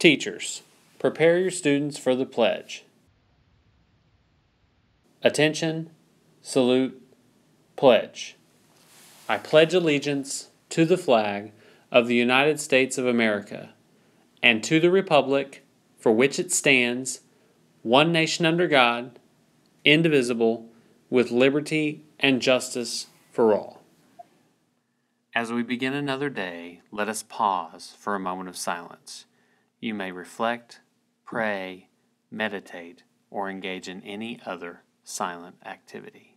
Teachers, prepare your students for the pledge. Attention, salute, pledge. I pledge allegiance to the flag of the United States of America and to the republic for which it stands, one nation under God, indivisible, with liberty and justice for all. As we begin another day, let us pause for a moment of silence. You may reflect, pray, meditate, or engage in any other silent activity.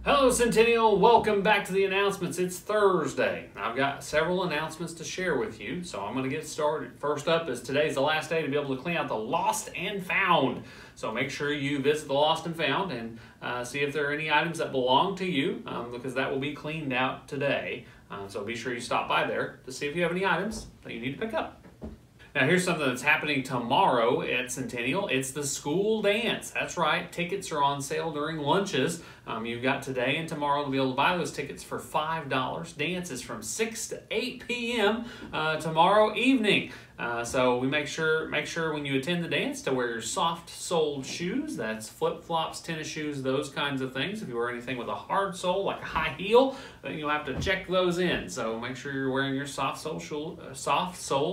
Hello Centennial, welcome back to the announcements. It's Thursday. I've got several announcements to share with you, so I'm going to get started. First up is today's the last day to be able to clean out the lost and found. So make sure you visit the lost and found and see if there are any items that belong to you, because that will be cleaned out today. So be sure you stop by there to see if you have any items that you need to pick up. Now here's something that's happening tomorrow at Centennial. It's the school dance. That's right. Tickets are on sale during lunches. You've got today and tomorrow to be able to buy those tickets for $5. Dance is from 6 to 8 p.m. Tomorrow evening. So we make sure when you attend the dance to wear your soft-soled shoes. That's flip-flops, tennis shoes, those kinds of things. If you wear anything with a hard sole, like a high heel, then you'll have to check those in. So make sure you're wearing your soft-sole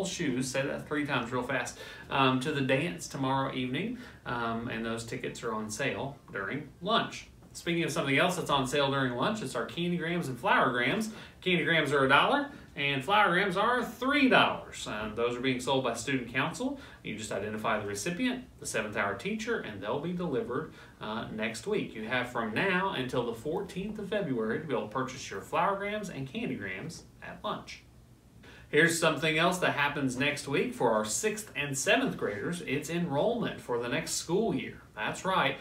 shoes. Say that 3 times real fast. To the dance tomorrow evening. And those tickets are on sale during lunch. Speaking of something else that's on sale during lunch, it's our Candygrams and Flowergrams. Candygrams are $1 and Flowergrams are $3. Those are being sold by Student Council. You just identify the recipient, the 7th hour teacher, and they'll be delivered next week. You have from now until the 14th of February to be able to purchase your Flowergrams and Candygrams at lunch. Here's something else that happens next week for our 6th and 7th graders. It's enrollment for the next school year. That's right.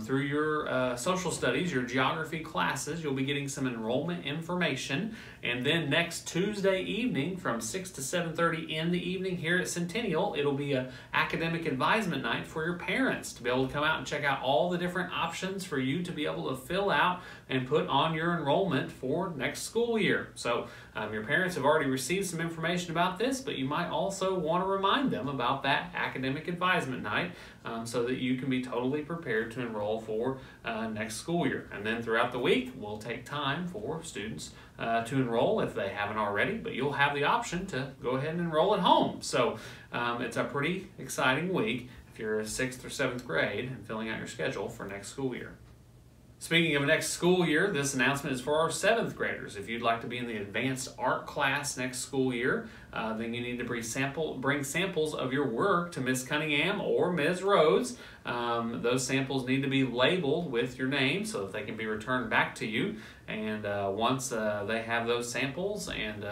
Through your social studies, your geography classes, you'll be getting some enrollment information. And then next Tuesday evening from 6 to 7:30 in the evening here at Centennial, it'll be an academic advisement night for your parents to be able to come out and check out all the different options for you to be able to fill out and put on your enrollment for next school year. So your parents have already received some information about this, but you might also want to remind them about that academic advisement night so that you can be totally prepared to enroll for next school year. And then throughout the week, we'll take time for students to enroll if they haven't already, but you'll have the option to go ahead and enroll at home. So it's a pretty exciting week if you're a 6th or 7th grade and filling out your schedule for next school year. Speaking of next school year, this announcement is for our 7th graders. If you'd like to be in the advanced art class next school year, then you need to bring samples of your work to Miss Cunningham or Ms. Rhodes. Those samples need to be labeled with your name so that they can be returned back to you. And once they have those samples and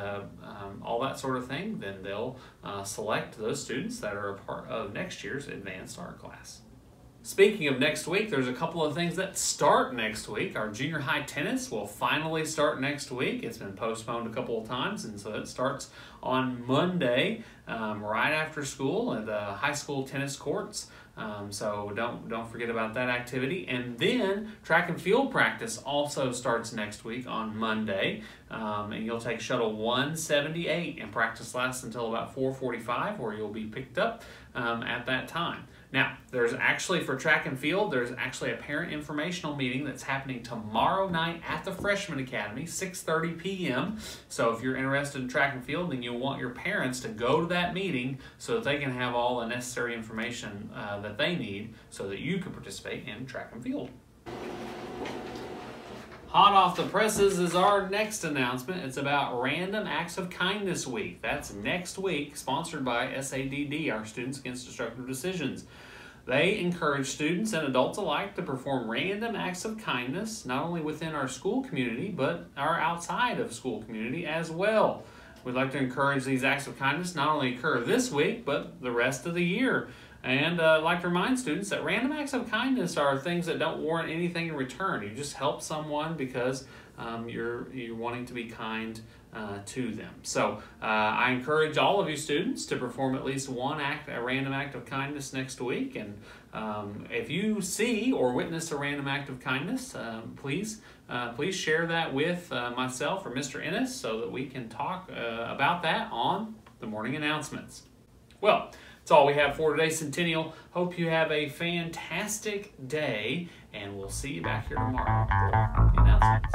all that sort of thing, then they'll select those students that are a part of next year's advanced art class. Speaking of next week, there's a couple of things that start next week. Our junior high tennis will finally start next week. It's been postponed a couple of times, and so it starts on Monday right after school at the high school tennis courts. So don't forget about that activity. And then track and field practice also starts next week on Monday. And you'll take shuttle 178 and practice lasts until about 4:45, where you'll be picked up at that time. Now, there's actually, for track and field, there's actually a parent informational meeting that's happening tomorrow night at the Freshman Academy, 6:30 p.m. So if you're interested in track and field, then you'll want your parents to go to that meeting so that they can have all the necessary information that they need so that you can participate in track and field. Hot off the presses is our next announcement. It's about Random Acts of Kindness Week. That's next week, sponsored by SADD, our Students Against Destructive Decisions. They encourage students and adults alike to perform random acts of kindness, not only within our school community, but our outside of school community as well. We'd like to encourage these acts of kindness not only occur this week, but the rest of the year. And I'd like to remind students that random acts of kindness are things that don't warrant anything in return. You just help someone because you're wanting to be kind to them. So I encourage all of you students to perform at least a random act of kindness next week. And if you see or witness a random act of kindness, please share that with myself or Mr. Ennis so that we can talk about that on the morning announcements. Well, that's all we have for today, Centennial. Hope you have a fantastic day, and we'll see you back here tomorrow for the announcements.